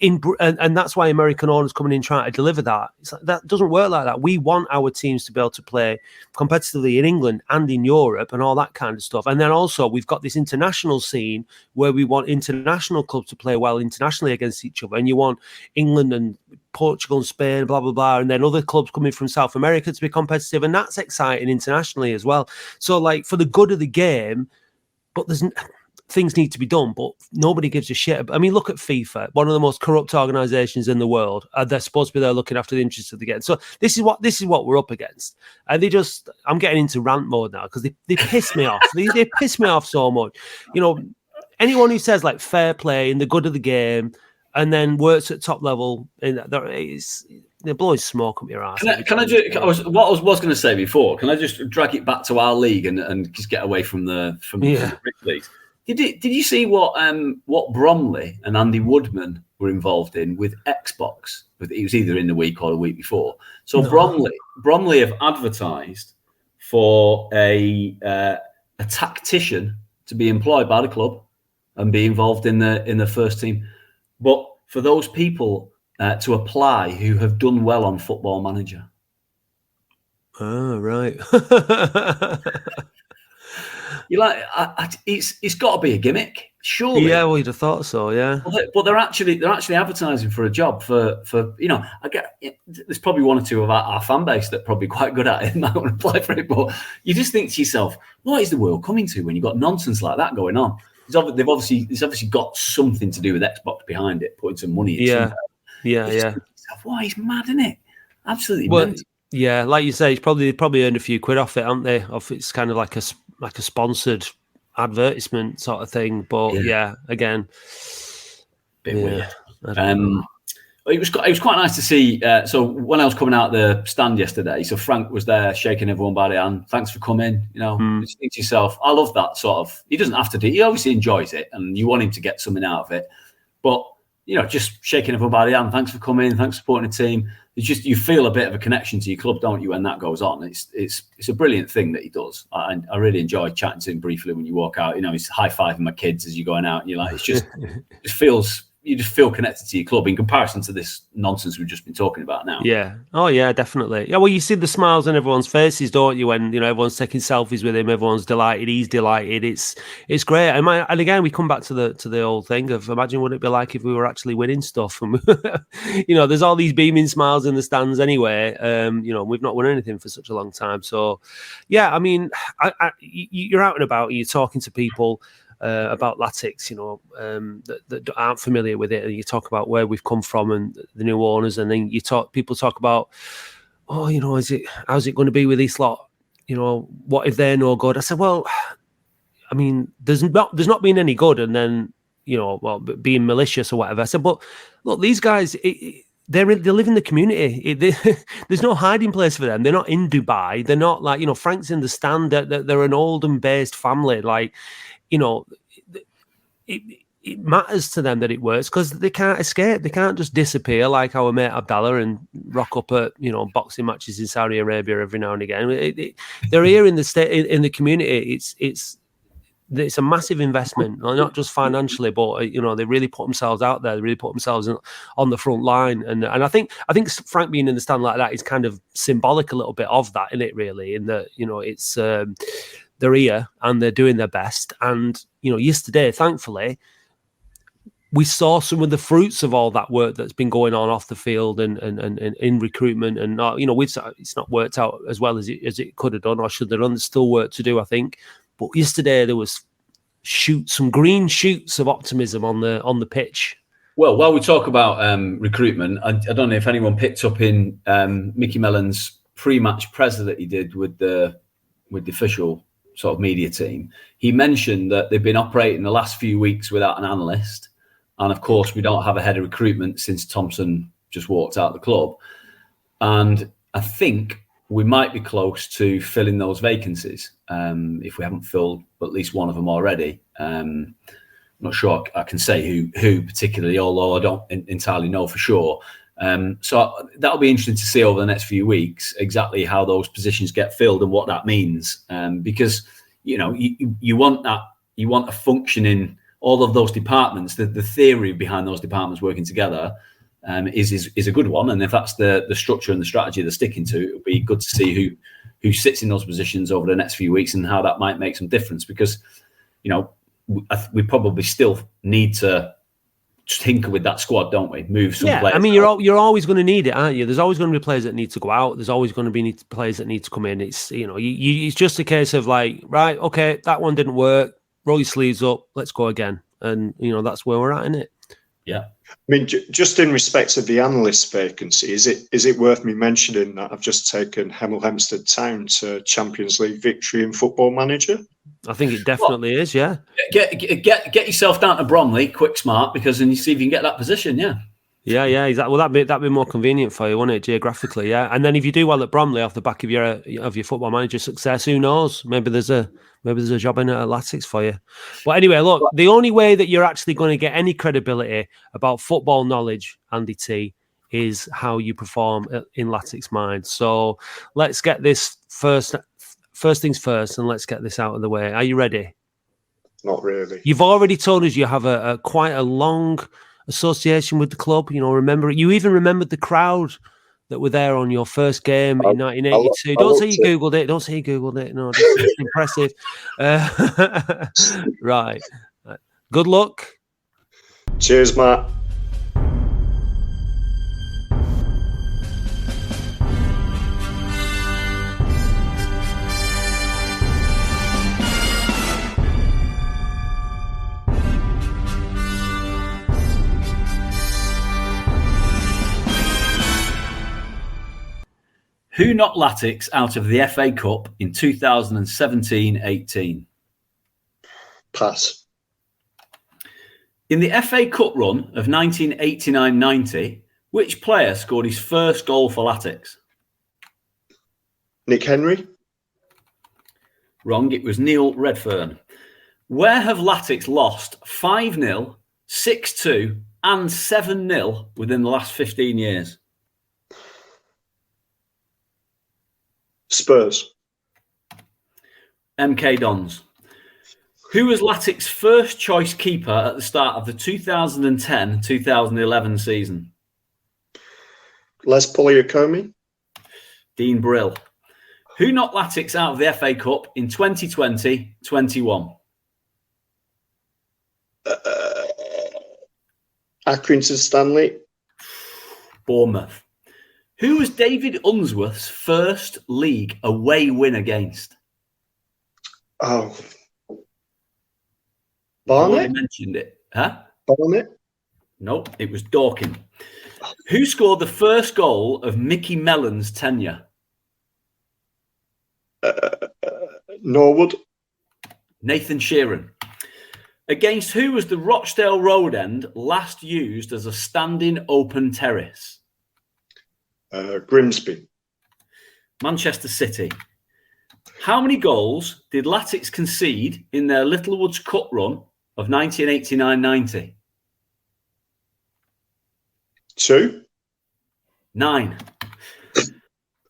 And that's why American owners coming in trying to deliver that. It's like, that doesn't work like that. We want our teams to be able to play competitively in England and in Europe and all that kind of stuff. And then also we've got this international scene where we want international clubs to play well internationally against each other. And you want England and Portugal and Spain, blah, blah, blah. And then other clubs coming from South America to be competitive. And that's exciting internationally as well. So, like, for the good of the game, but things need to be done, but nobody gives a shit. I mean, look at FIFA, one of the most corrupt organizations in the world. They're supposed to be there looking after the interests of the game. So this is what we're up against. And I'm getting into rant mode now because they piss me off. They piss me off so much. Anyone who says like fair play and the good of the game and then works at top level, they're blowing smoke up your ass. Can I just? What I was going to say before. Can I just drag it back to our league and just get away from the Brit leagues? Did you see what Bromley and Andy Woodman were involved in with Xbox? It was either in the week or the week before. So no. Bromley have advertised for a tactician to be employed by the club and be involved in the first team, but for those people to apply who have done well on Football Manager. Oh, right. You're like, it's got to be a gimmick, surely. Yeah, well, you'd have thought so, yeah. But they're actually advertising for a job for I get there's probably one or two of our fan base that are probably quite good at it and might want to apply for it. But you just think to yourself, what is the world coming to when you've got nonsense like that going on? It's obviously got something to do with Xbox behind it, putting some money in. Yeah. Why, he's mad, isn't it? Absolutely mad. Yeah, like you say, he's probably earned a few quid off it, haven't they? It's kind of like a sponsored advertisement sort of thing. But yeah again, bit weird. It was quite nice to see. So when I was coming out the stand yesterday, so Frank was there shaking everyone by the hand. Thanks for coming. Just think to yourself, I love that sort of. He doesn't have to do. He obviously enjoys it, and you want him to get something out of it. But just shaking everyone by the hand. Thanks for coming. Thanks for supporting the team. It's just you feel a bit of a connection to your club, don't you? When that goes on, it's a brilliant thing that he does. I really enjoy chatting to him briefly when you walk out. He's high fiving my kids as you're going out, and you're like, you just feel connected to your club in comparison to this nonsense we've just been talking about now. Yeah. Oh, yeah, definitely. Yeah, well, you see the smiles on everyone's faces, don't you? When everyone's taking selfies with him, everyone's delighted. He's delighted. It's great. And again, we come back to the old thing of imagine what it'd be like if we were actually winning stuff. And there's all these beaming smiles in the stands anyway. We've not won anything for such a long time. So, yeah, I mean, you're out and about. You're talking to people about Latics, that aren't familiar with it, and you talk about where we've come from and the new owners, and then people talk about, how's it going to be with this lot what if they're no good? I said, well, I mean, there's not been any good, and then being malicious or whatever. I said, but look, these guys, they live in the community. There's no hiding place for them. They're not in Dubai. They're not like Frank's in the stand. They're an Oldham-based family. Like it matters to them that it works because they can't escape. They can't just disappear like our mate Abdallah and rock up at boxing matches in Saudi Arabia every now and again. They're here in the state, in the community. It's a massive investment, not just financially, but they really put themselves out there. They really put themselves on the front line, and I think Frank being in the stand like that is kind of symbolic a little bit of that, isn't it? Really, in that it's they're here and they're doing their best. And yesterday, thankfully, we saw some of the fruits of all that work that's been going on off the field and in recruitment, and it's not worked out as well as it could have done or should have done. There's still work to do, I think. But yesterday there was some green shoots of optimism on the pitch. Well, while we talk about recruitment, I don't know if anyone picked up in Mickey Mellon's pre-match presser that he did with the official sort of media team. He mentioned that they've been operating the last few weeks without an analyst, and of course we don't have a head of recruitment since Thompson just walked out of the club. And I think we might be close to filling those vacancies if we haven't filled at least one of them already. I'm not sure I can say who particularly, although I don't entirely know for sure. So that'll be interesting to see over the next few weeks exactly how those positions get filled and what that means. Because you want a functioning all of those departments. The theory behind those departments working together is a good one, and if that's the structure and the strategy they're sticking to, it'll be good to see who sits in those positions over the next few weeks and how that might make some difference. Because we probably still need to tinker with that squad, don't we? Move some players. I mean, you're always going to need it, aren't you? There's always going to be players that need to go out. There's always going to be players that need to come in. It's it's just a case of like, right, okay, that one didn't work. Roll your sleeves up. Let's go again. And that's where we're at, isn't it? Yeah. I mean, just in respect of the analyst vacancy, is it worth me mentioning that I've just taken Hemel Hempstead Town to Champions League victory in Football Manager? I think it definitely is, yeah. Get yourself down to Bromley, quick, smart, because then you see if you can get that position, yeah. Yeah, exactly. Well, that'd be more convenient for you, wouldn't it, geographically? Yeah, and then if you do well at Bromley off the back of your Football Manager success, who knows? Maybe there's a job in it at Latics for you. But anyway, look, the only way that you're actually going to get any credibility about football knowledge, Andy T, is how you perform in Latics Mind. So let's get this first things first, and let's get this out of the way. Are you ready? Not really. You've already told us you have a quite a long association with the club. You even remembered the crowd that were there on your first game in 1982. Don't say you Googled it. No, it's impressive. Right. Good luck. Cheers, Matt. Who knocked Latics out of the FA Cup in 2017-18? Pass. In the FA Cup run of 1989-90, which player scored his first goal for Latics? Nick Henry? Wrong, it was Neil Redfern. Where have Latics lost 5-0, 6-2 and 7-0 within the last 15 years? Spurs. MK Dons. Who was Latics' first choice keeper at the start of the 2010-2011 season? Les Poliakomi. Dean Brill. Who knocked Latics out of the FA Cup in 2020-21? Accrington Stanley. Bournemouth. Who was David Unsworth's first league away win against? Oh. I already Barnet? mentioned it. Huh? Barnet? Nope, it was Dorking. Who scored the first goal of Mickey Mellon's tenure? Norwood. Nathan Sheeran. Against who was the Rochdale Road end last used as a standing open terrace? Grimsby. Manchester City. How many goals did Latics concede in their Littlewoods Cup run of 1989-90? 2. 9.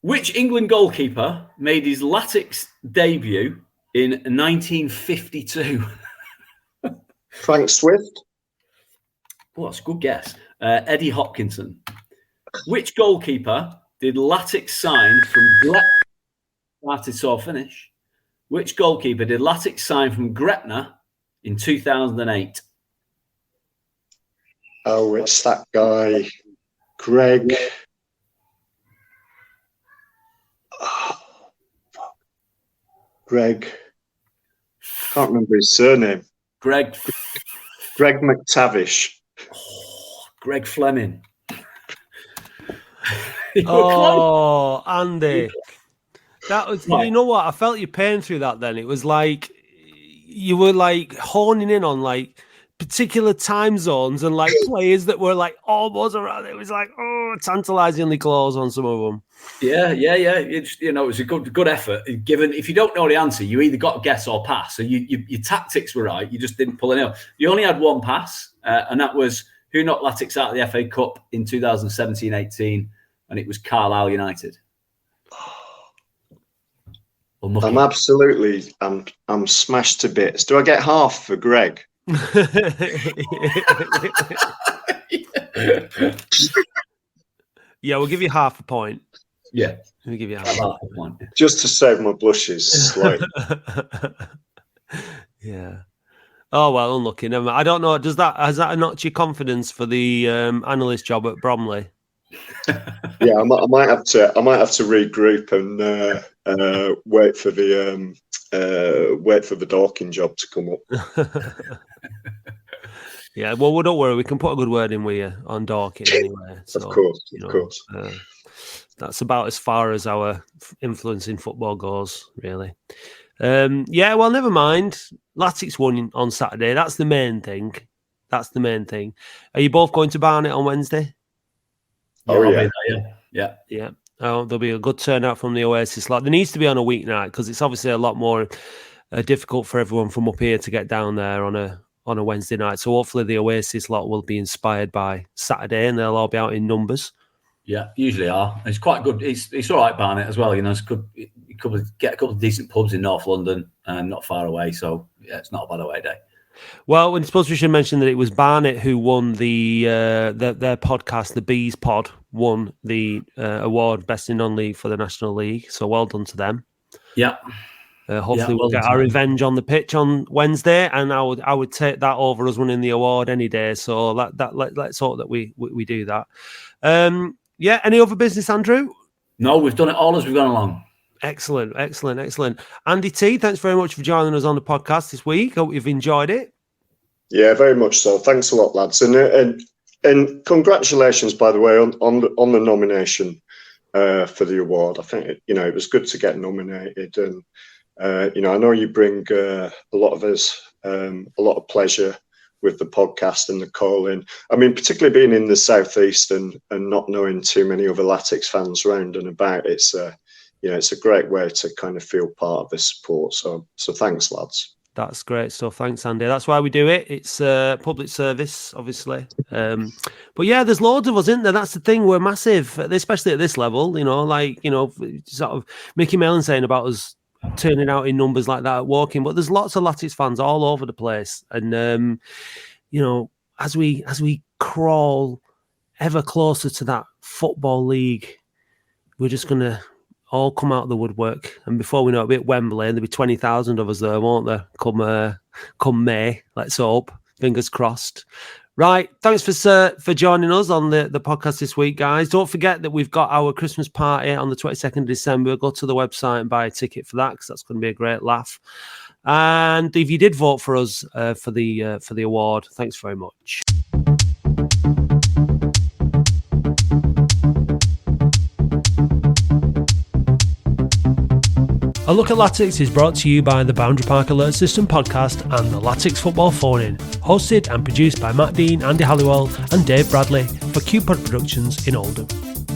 Which England goalkeeper made his Latics debut in 1952? Frank Swift. Oh, that's a good guess. Eddie Hopkinson. Which goalkeeper did Latics sign from started so finish? Which goalkeeper did Latics sign from Gretna in 2008? Oh, it's that guy, Greg. Greg. Can't remember his surname. Greg McTavish. Oh, Greg Fleming. Oh, Andy. That was, you know what? I felt your pain through that then. It was like you were like honing in on like particular time zones and like players that were like almost around. It was like, tantalizingly close on some of them. Yeah. It's, it was a good effort. Given if you don't know the answer, you either got to guess or pass. So your tactics were right. You just didn't pull it out. You only had one pass, and that was who knocked Latics out of the FA Cup in 2017-18, and it was Carlisle United. I'm smashed to bits. Do I get half for Greg? Yeah, we'll give you half a point. Yeah, we'll give you half a point. Just to save my blushes slightly. Yeah. Oh well, unlucky. Never mind. I don't know. Has that knocked your confidence for the analyst job at Bromley? Yeah, I might have to regroup and wait for the Dorking job to come up. Yeah, well, don't worry. We can put a good word in with you on Dorking anyway. So, of course. That's about as far as our influence in football goes, really. Yeah, well, never mind. Latics won on Saturday. That's the main thing. Are you both going to Barnet on Wednesday? Oh, yeah. Oh, there'll be a good turnout from the Oasis lot. There needs to be on a weeknight because it's obviously a lot more difficult for everyone from up here to get down there on a Wednesday night. So hopefully the Oasis lot will be inspired by Saturday and they'll all be out in numbers. Yeah, usually are. It's quite good. It's all right, Barnet, as well. It's good. You could get a couple of decent pubs in North London and not far away. So yeah, it's not a bad away day. Well, I suppose we should mention that it was Barnet who won their podcast, the Bees Pod, won the award Best in Non-League for the National League. So well done to them. Yeah. Hopefully we'll get our revenge on the pitch on Wednesday, and I would take that over us winning the award any day. So let's hope that we do that. Yeah. Any other business, Andrew? No, we've done it all as we've gone along. Excellent. Andy T, thanks very much for joining us on the podcast this week. Hope you've enjoyed it. Yeah, very much so. Thanks a lot, lads, and congratulations, by the way, on the nomination for the award. I think it was good to get nominated, and I know you bring a lot of pleasure with the podcast and the call-in. I mean, particularly being in the southeast and not knowing too many other Latics fans around and about, it's a great way to kind of feel part of this support. So thanks, lads. That's great stuff. Thanks, Andy. That's why we do it. It's public service, obviously. But yeah, there's loads of us, isn't there? That's the thing. We're massive, especially at this level. Sort of Mickey Mellon saying about us turning out in numbers like that at Woking. But there's lots of Latics fans all over the place. And, as we crawl ever closer to that football league, we're just going to all come out of the woodwork, and before we know it, at Wembley, and there'll be 20,000 of us there, won't there? Come May, let's hope. Fingers crossed. Right, thanks for joining us on the podcast this week, guys. Don't forget that we've got our Christmas party on the 22nd of December. Go to the website and buy a ticket for that, because that's going to be a great laugh. And if you did vote for us for the award, thanks very much. A Look at Latics is brought to you by the Boundary Park Alert System podcast and the Latics Football Phone-In, hosted and produced by Matt Dean, Andy Halliwell and Dave Bradley for QPod Productions in Oldham.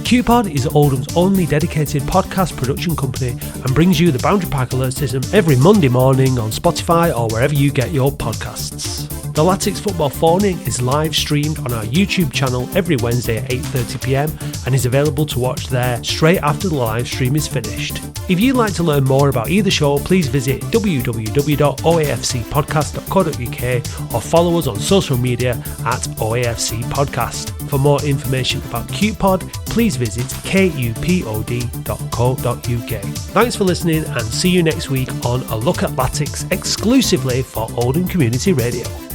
QPod is Oldham's only dedicated podcast production company and brings you the Boundary Park Alert System every Monday morning on Spotify or wherever you get your podcasts. The Latics Football Phone-In is live streamed on our YouTube channel every Wednesday at 8:30pm and is available to watch there straight after the live stream is finished. If you'd like to learn more about either show, please visit www.oafcpodcast.co.uk or follow us on social media at OAFC Podcast. For more information about QPod, please visit kupod.co.uk. Thanks for listening and see you next week on A Look at Latics exclusively for Oldham Community Radio.